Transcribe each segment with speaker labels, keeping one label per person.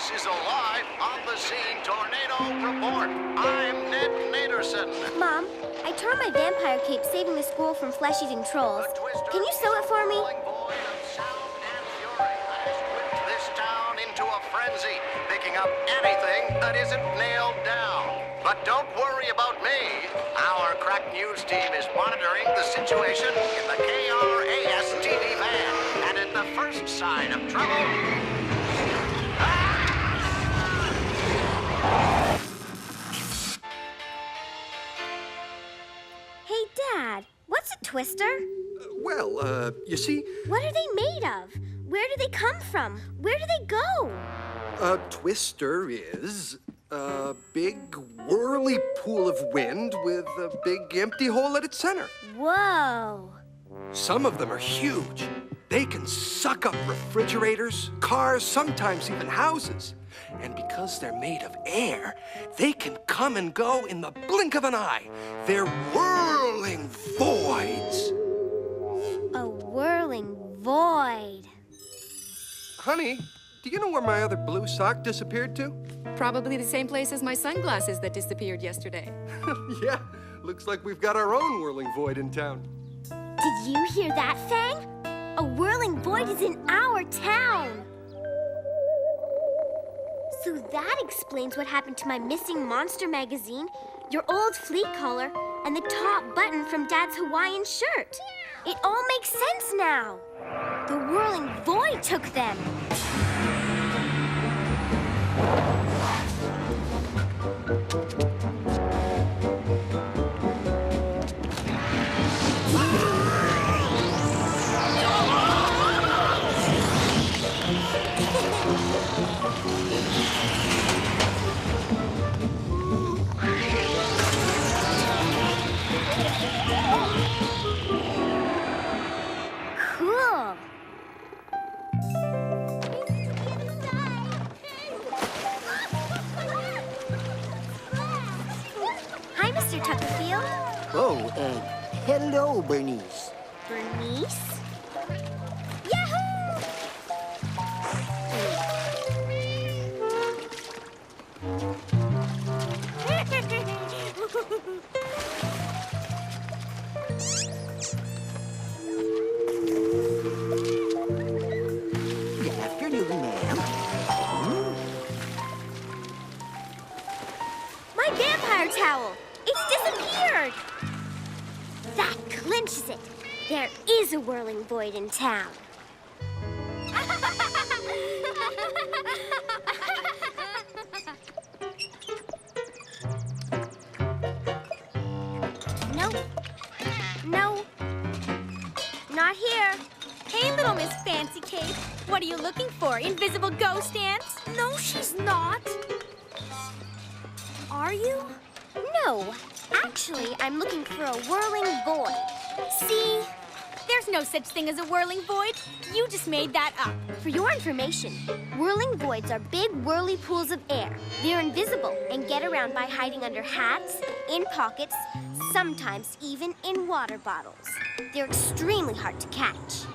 Speaker 1: This is a live, on-the-scene tornado report. I'm Ned Naderson.
Speaker 2: Mom, I tore my vampire cape saving the school from flesh-eating trolls. Can you sew it for me?
Speaker 1: Void of sound and fury has whipped this town into a frenzy, picking up anything that isn't nailed down. But don't worry about me. Our crack news team is monitoring the situation in the KRAS TV van, and at the first sign of trouble...
Speaker 2: Hey, Dad, what's a twister?
Speaker 3: You see,
Speaker 2: What are they made of? Where do they come from? Where do they go?
Speaker 3: a twister is a big whirly pool of wind with a big empty hole at its center.
Speaker 2: Whoa.
Speaker 3: Some of them are huge. They can suck up refrigerators, cars, sometimes even houses. And because they're made of air, they can come and go in the blink of an eye. They're whirling voids.
Speaker 2: A whirling void.
Speaker 3: Honey, do you know where my other blue sock disappeared to?
Speaker 4: Probably the same place as my sunglasses that disappeared yesterday.
Speaker 3: Yeah, looks like we've got our own whirling void in town.
Speaker 2: Did you hear that, Fang? A whirling void is in our town. So that explains what happened to my missing monster magazine, your old fleet collar, and the top button from Dad's Hawaiian shirt. It all makes sense now. The whirling void took them. Cool. Hi, Mr. Tuckerfield.
Speaker 5: Oh, hello, Bernice.
Speaker 2: Bernice? Yahoo!
Speaker 5: Good afternoon, ma'am.
Speaker 2: My vampire towel! It's disappeared! That clinches it. There is a whirling void in town. No. Not here.
Speaker 6: Hey, little Miss Fancy Cape. What are you looking for? Invisible ghost ants?
Speaker 2: No, she's not.
Speaker 6: Are you?
Speaker 2: No. Actually, I'm looking for a whirling void.
Speaker 6: See? There's no such thing as a whirling void. You just made that up.
Speaker 2: For your information, whirling voids are big whirly pools of air. They're invisible and get around by hiding under hats, in pockets, sometimes even in water bottles. They're extremely hard to catch.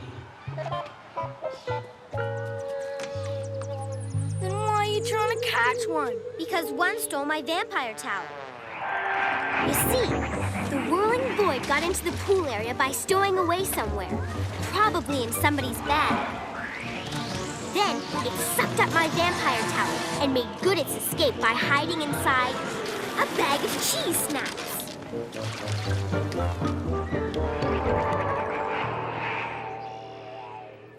Speaker 6: Then why are you trying to catch one?
Speaker 2: Because one stole my vampire towel. You see, the whirling void got into the pool area by stowing away somewhere, probably in somebody's bag. Then it sucked up my vampire towel and made good its escape by hiding inside a bag of cheese snacks.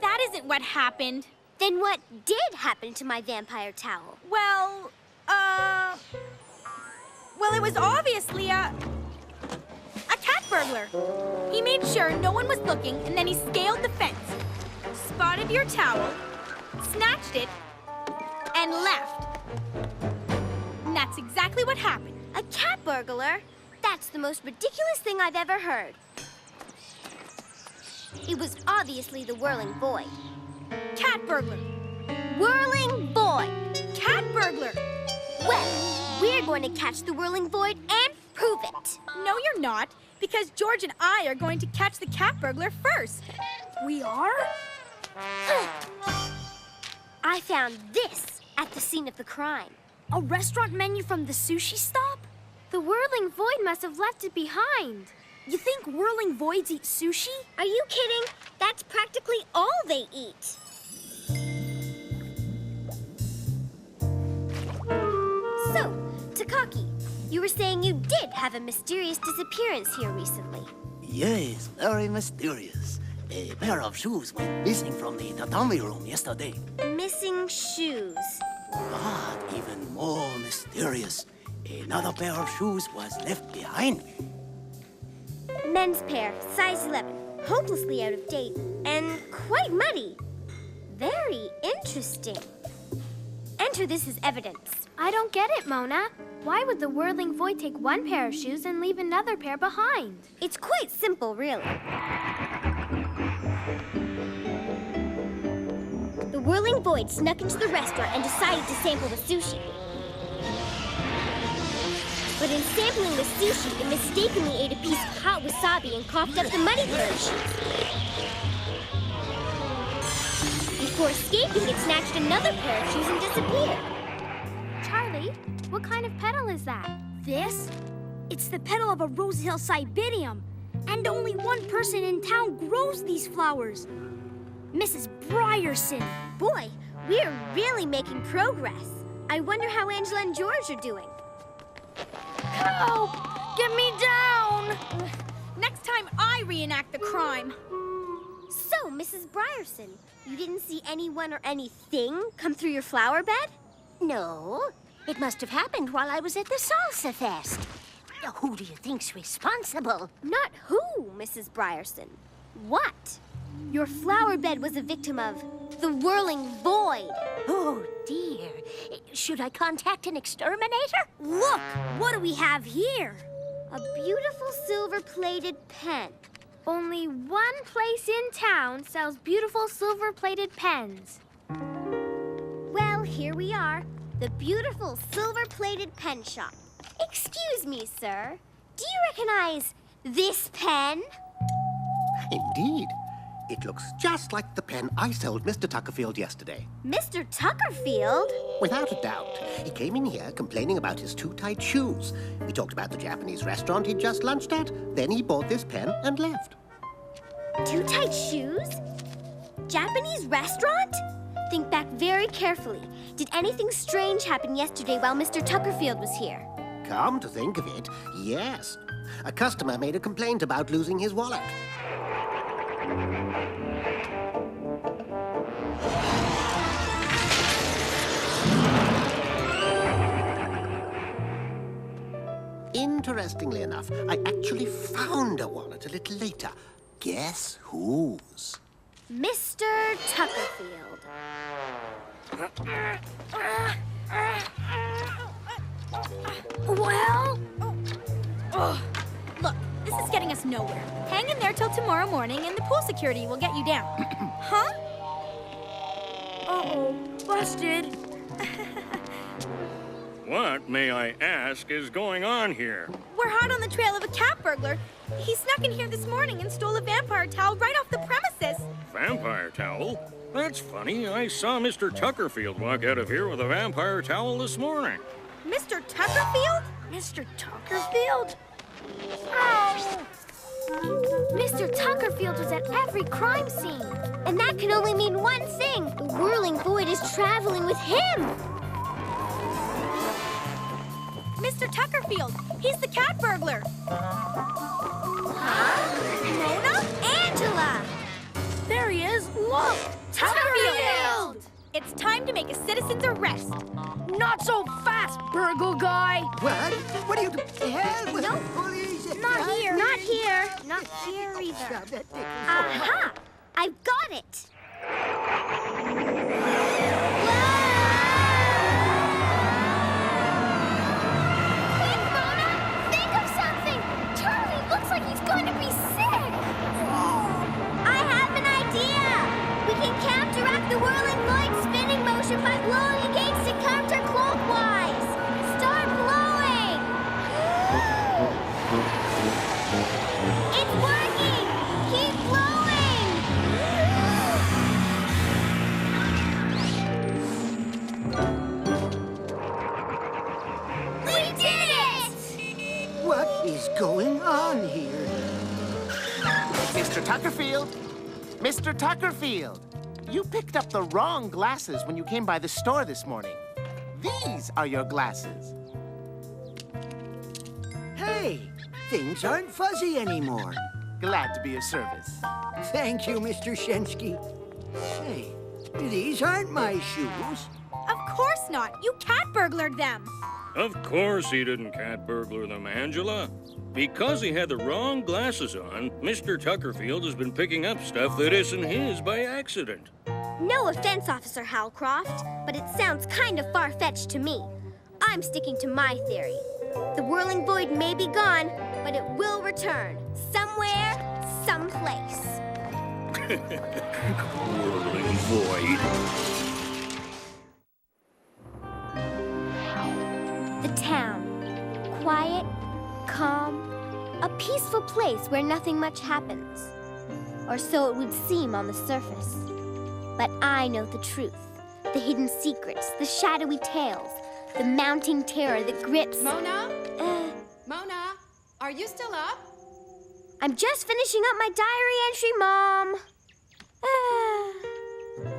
Speaker 6: That isn't what happened.
Speaker 2: Then what did happen to my vampire towel?
Speaker 6: Well, it was obviously a cat burglar. He made sure no one was looking, and then he scaled the fence, spotted your towel, snatched it, and left. And that's exactly what happened.
Speaker 2: A cat burglar? That's the most ridiculous thing I've ever heard. It was obviously the whirling void.
Speaker 6: Cat burglar.
Speaker 2: Whirling void!
Speaker 6: Cat burglar.
Speaker 2: Well, we're going to catch the whirling void and prove it.
Speaker 6: No, you're not, because George and I are going to catch the cat burglar first. We are?
Speaker 2: I found this at the scene of the crime.
Speaker 6: A restaurant menu from the sushi stop?
Speaker 2: The Whirling Void must have left it behind.
Speaker 6: You think whirling voids eat sushi?
Speaker 2: Are you kidding? That's practically all they eat. So, Takaki, you were saying you did have a mysterious disappearance here recently.
Speaker 7: Yes, very mysterious. A pair of shoes went missing from the tatami room yesterday.
Speaker 2: Missing shoes.
Speaker 7: But even more mysterious, another pair of shoes was left behind me.
Speaker 2: Men's pair, size 11, hopelessly out of date, and quite muddy. Very interesting. Enter this as evidence. I don't get it, Mona. Why would the Whirling Void take one pair of shoes and leave another pair behind? It's quite simple, really. The Whirling Void snuck into the restaurant and decided to sample the sushi. But in sampling the sushi, it mistakenly ate a piece of hot wasabi and coughed up the muddy pair of shoes. Before escaping, it snatched another pair of shoes and disappeared. Charlie, what kind of petal is that?
Speaker 6: This? It's the petal of a Rose Hill cybinium. And only one person in town grows these flowers. Mrs. Brierson.
Speaker 2: Boy, we're really making progress. I wonder how Angela and George are doing.
Speaker 6: Help! Get me down! Next time I reenact the crime.
Speaker 2: So, Mrs. Brierson, you didn't see anyone or anything come through your flower bed?
Speaker 8: No, it must have happened while I was at the Salsa Fest. Who do you think's responsible?
Speaker 2: Not who, Mrs. Brierson. What? Your flower bed was a victim of the Whirling Void.
Speaker 8: Oh, dear. Should I contact an exterminator?
Speaker 6: Look, what do we have here?
Speaker 2: A beautiful silver-plated pen. Only one place in town sells beautiful silver-plated pens. Well, here we are. The beautiful silver-plated pen shop. Excuse me, sir. Do you recognize this pen?
Speaker 9: Indeed. It looks just like the pen I sold Mr. Tuckerfield yesterday.
Speaker 2: Mr. Tuckerfield?
Speaker 9: Without a doubt. He came in here complaining about his too tight shoes. We talked about the Japanese restaurant he'd just lunched at. Then he bought this pen and left.
Speaker 2: Too tight shoes? Japanese restaurant? Think back very carefully. Did anything strange happen yesterday while Mr. Tuckerfield was here?
Speaker 9: Come to think of it, yes. A customer made a complaint about losing his wallet. Interestingly enough, I actually found a wallet a little later. Guess whose?
Speaker 2: Mr. Tuckerfield.
Speaker 6: Well? Look, this is getting us nowhere. Hang in there till tomorrow morning and the pool security will get you down. Huh? Uh-oh, busted.
Speaker 10: What, may I ask, is going on here?
Speaker 6: We're hot on the trail of a cat burglar. He snuck in here this morning and stole a vampire towel right off the premises.
Speaker 10: Vampire towel? That's funny. I saw Mr. Tuckerfield walk out of here with a vampire towel this morning.
Speaker 6: Mr. Tuckerfield? Mr. Tuckerfield? Oh!
Speaker 2: Mr. Tuckerfield was at every crime scene. And that can only mean one thing. The Whirling Void is traveling with him.
Speaker 6: Mr. Tuckerfield, he's the cat burglar.
Speaker 2: Huh?
Speaker 6: Mona?
Speaker 2: Angela!
Speaker 6: There he is. Look! Tuckerfield! It's time to make a citizen's arrest. Not so fast, burgle guy.
Speaker 5: What? What are you doing? Help!
Speaker 2: No.
Speaker 5: Police!
Speaker 2: Not here. Not here. Not here either. Aha! I've got it. Quick, Mona! Think of something! Charlie looks like he's going to be sick! I have an idea! We can counteract the Whirling Void spinning motion by blowing against it counterclockwise! Start blowing! It's working! Keep blowing!
Speaker 5: Tuckerfield! Mr. Tuckerfield! You picked up the wrong glasses when you came by the store this morning. These are your glasses.
Speaker 11: Hey, things aren't fuzzy anymore.
Speaker 5: Glad to be of service.
Speaker 11: Thank you, Mr. Shensky. Hey, these aren't my shoes.
Speaker 6: Of course not. You cat burglared them.
Speaker 10: Of course he didn't cat burglar them, Angela. Because he had the wrong glasses on, Mr. Tuckerfield has been picking up stuff that isn't his by accident.
Speaker 2: No offense, Officer Howcroft, but it sounds kind of far-fetched to me. I'm sticking to my theory. The Whirling Void may be gone, but it will return. Somewhere, someplace.
Speaker 10: Whirling Void.
Speaker 2: The town. Quiet, calm, a peaceful place where nothing much happens. Or so it would seem on the surface. But I know the truth. The hidden secrets, the shadowy tales, the mounting terror that grips...
Speaker 4: Mona? Mona, are you still up?
Speaker 2: I'm just finishing up my diary entry, Mom.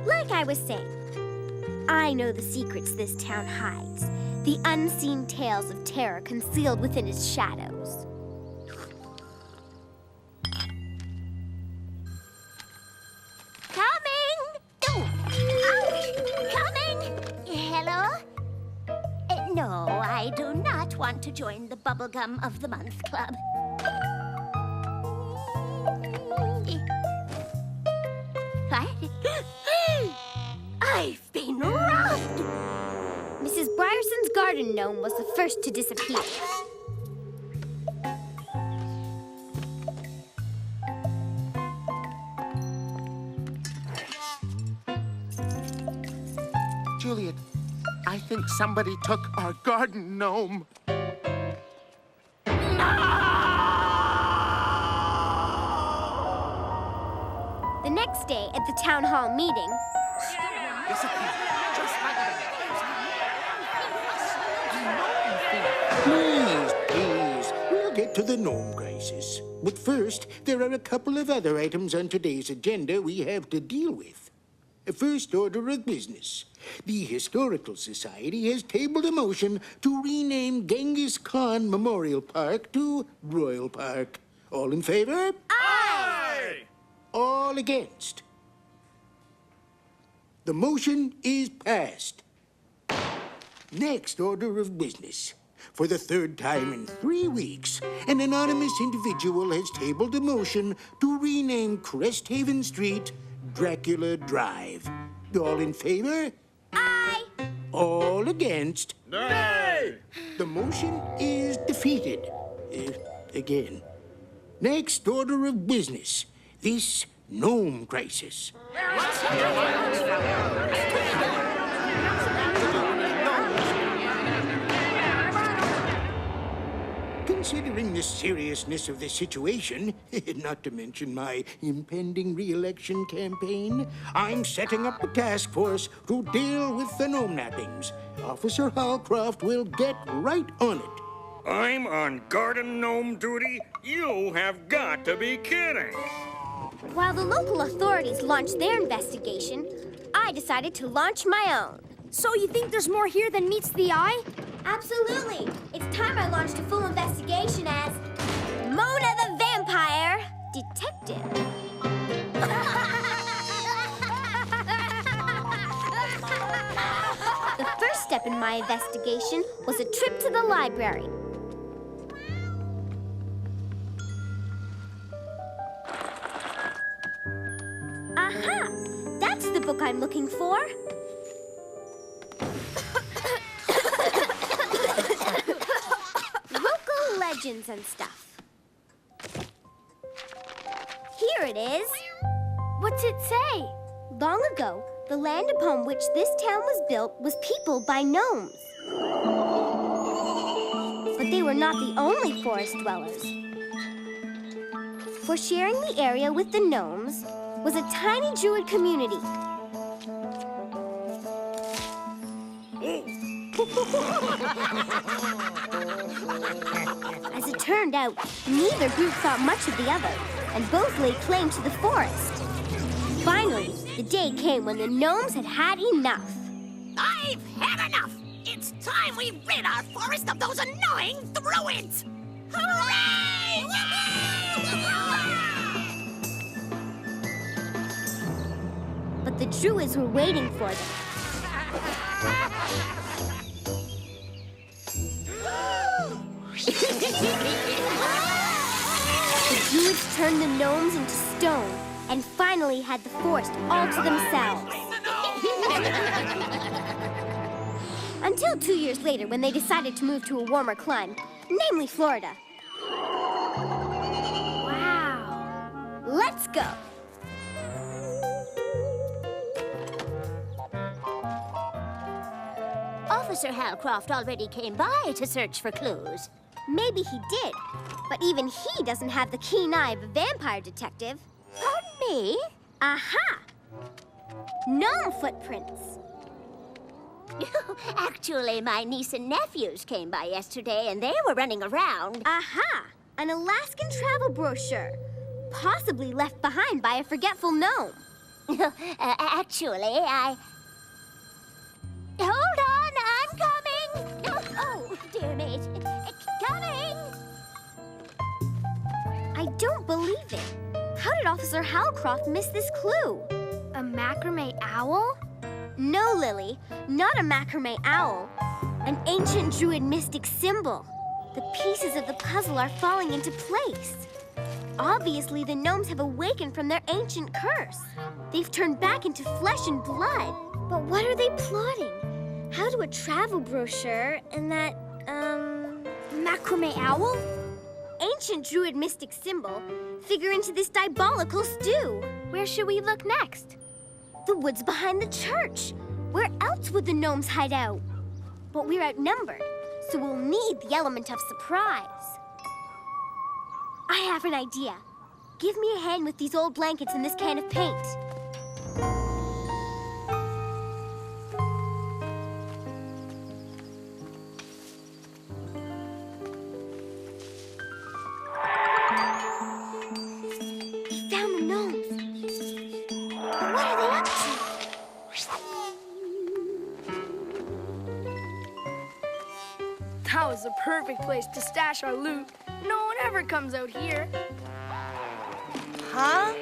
Speaker 2: Like I was saying, I know the secrets this town hides. The unseen tales of terror concealed within its shadows.
Speaker 8: Hello? No, I do not want to join the Bubblegum of the Month Club. I've been robbed!
Speaker 2: Mrs. Bryerson's garden gnome was the first to disappear.
Speaker 5: Juliet, I think somebody took our garden gnome.
Speaker 2: The next day at the town hall meeting...
Speaker 12: Please, we'll get to the gnome crisis. But first, there are a couple of other items on today's agenda we have to deal with. First order of business. The Historical Society has tabled a motion to rename Genghis Khan Memorial Park to Royal Park. All in favor?
Speaker 10: Aye!
Speaker 12: All against? The motion is passed. Next order of business. For the third time in 3 weeks, an anonymous individual has tabled a motion to rename Cresthaven Street Dracula Drive. All in favor?
Speaker 2: Aye!
Speaker 12: All against?
Speaker 10: Nay!
Speaker 12: The motion is defeated. Again. Next order of business. This gnome crisis. Considering the seriousness of the situation, not to mention my impending re-election campaign, I'm setting up a task force to deal with the gnome nappings. Officer Hallcroft will get right on it.
Speaker 10: I'm on garden gnome duty? You have got to be kidding!
Speaker 2: While the local authorities launched their investigation, I decided to launch my own.
Speaker 6: So you think there's more here than meets the eye?
Speaker 2: Absolutely. It's time I launched a full investigation as Mona the Vampire Detective. The first step in my investigation was a trip to the library. Aha! That's the book I'm looking for. Local legends and stuff. Here it is. What's it say? Long ago, the land upon which this town was built was peopled by gnomes. But they were not the only forest dwellers. For sharing the area with the gnomes was a tiny druid community. As it turned out, neither group thought much of the other. and both laid claim to the forest. Finally, the day came when the gnomes had had enough.
Speaker 8: I've had enough! It's time we rid our forest of those annoying druids! Hooray!
Speaker 2: But the druids were waiting for them. The druids turned the gnomes into stone and finally had the forest all to themselves. Until 2 years later, when they decided to move to a warmer climate, namely Florida. Wow. Let's go.
Speaker 8: Officer Halcroft already came by to search for clues.
Speaker 2: Maybe he did, but even he doesn't have the keen eye of a vampire detective.
Speaker 8: Pardon me?
Speaker 2: Aha! Gnome footprints.
Speaker 8: Actually, my niece and nephews came by yesterday, and they were running around.
Speaker 2: Aha! An Alaskan travel brochure. Possibly left behind by a forgetful gnome.
Speaker 8: Actually, I... Hold on, I'm coming! Oh, dear me. Coming!
Speaker 2: I don't believe it. How did Officer Halcroft miss this clue?
Speaker 6: A macrame owl?
Speaker 2: No, Lily, not a macrame owl. An ancient druid mystic symbol. The pieces of the puzzle are falling into place. Obviously, the gnomes have awakened from their ancient curse. They've turned back into flesh and blood. But what are they plotting? How do a travel brochure and that,
Speaker 6: Macrame owl?
Speaker 2: ancient druid mystic symbol figure into this diabolical stew?
Speaker 6: Where should we look next?
Speaker 2: The woods behind the church. Where else would the gnomes hide out? But we're outnumbered, so we'll need the element of surprise. I have an idea. Give me a hand with these old blankets and this can of paint. They found the gnomes. But what are they up to?
Speaker 6: That was the perfect place to stash our loot. No one ever comes out here.
Speaker 8: Huh?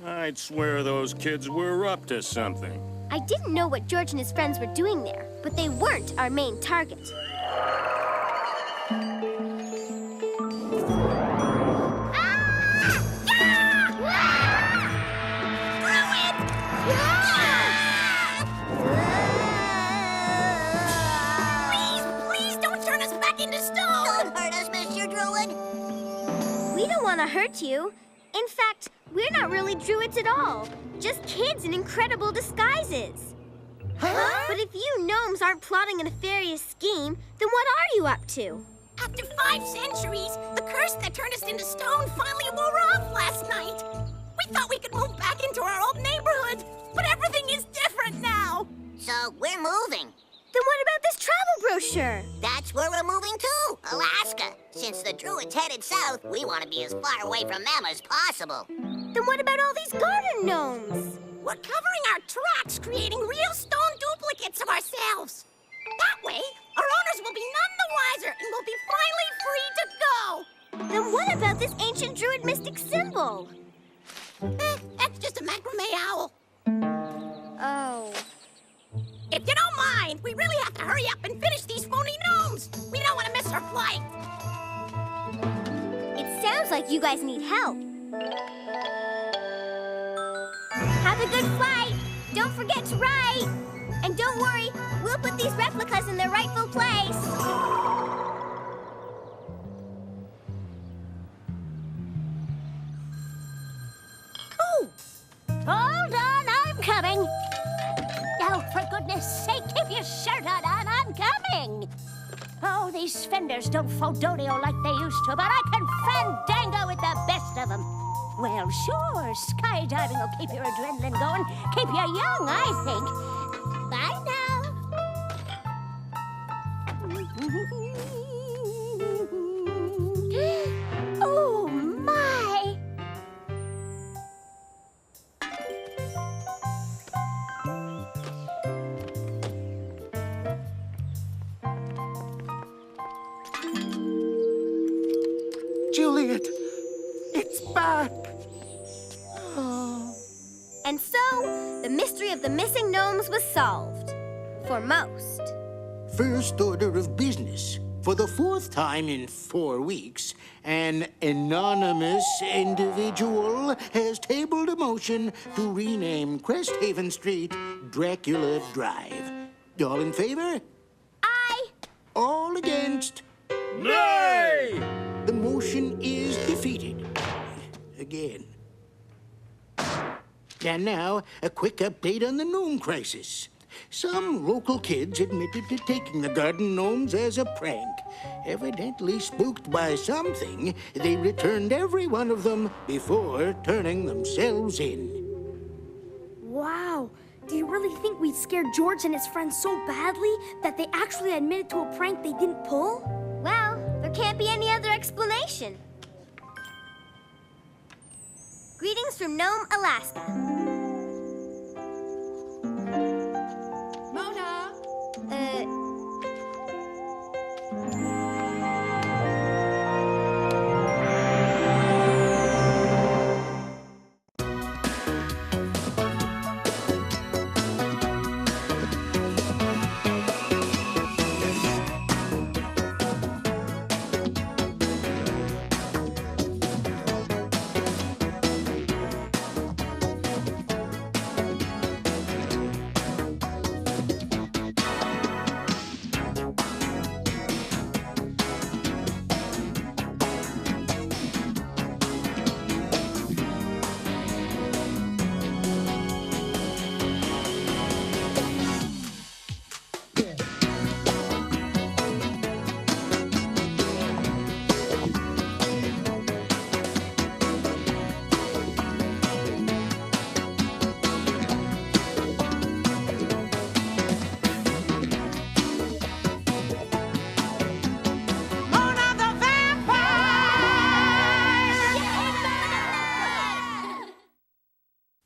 Speaker 10: I'd swear those kids were up to something.
Speaker 2: I didn't know what George and his friends were doing there, but they weren't our main target.
Speaker 8: Please don't turn us back into stone! Don't hurt us, Mr. Druid!
Speaker 2: We don't want to hurt you. In fact, we're not really druids at all. Just kids in incredible disguises.
Speaker 8: Huh?
Speaker 2: But if you gnomes aren't plotting a nefarious scheme, then what are you up to?
Speaker 8: After 5 centuries, the curse that turned us into stone finally wore off last night. We thought we could move back into our old neighborhood, but everything is different now. So we're moving.
Speaker 2: Then what about this travel brochure?
Speaker 8: That's where we're moving to, Alaska. Since the druids headed south, we want to be as far away from them as possible.
Speaker 2: Then what about all these garden gnomes?
Speaker 8: We're covering our tracks, creating real stone duplicates of ourselves. That way, our owners will be none the wiser and we'll be finally free to go.
Speaker 2: Then what about this ancient druid mystic symbol?
Speaker 8: That's just a macrame owl.
Speaker 2: Oh.
Speaker 8: If you don't mind, we really have to hurry up and finish these phony gnomes. We don't want to miss our flight.
Speaker 2: It sounds like you guys need help. Have a good flight. Don't forget to write. And don't worry, we'll put these replicas in their rightful place.
Speaker 8: Oh! Hold on, I'm coming. Oh, for goodness sake, keep your shirt on, I'm coming. thing. Oh, these fenders don't fodonio like they used to, but I can fandango with the best of them. Well, sure, skydiving will keep your adrenaline going, keep you young, I think. Bye now. Oh, my!
Speaker 5: Juliet, it's back.
Speaker 2: And so, the mystery of the missing gnomes was solved. For most.
Speaker 12: First order of business. For the fourth time in 4 weeks, an anonymous individual has tabled a motion to rename Cresthaven Street Dracula Drive. All in favor?
Speaker 2: Aye.
Speaker 12: All against?
Speaker 10: Nay!
Speaker 12: The motion is defeated. Again. And now, a quick update on the gnome crisis. Some local kids admitted to taking the garden gnomes as a prank. Evidently spooked by something, they returned every one of them before turning themselves in.
Speaker 6: Wow. Do you really think we scared George and his friends so badly that they actually admitted to a prank they didn't pull?
Speaker 2: Well, there can't be any other explanation. Greetings from Nome, Alaska.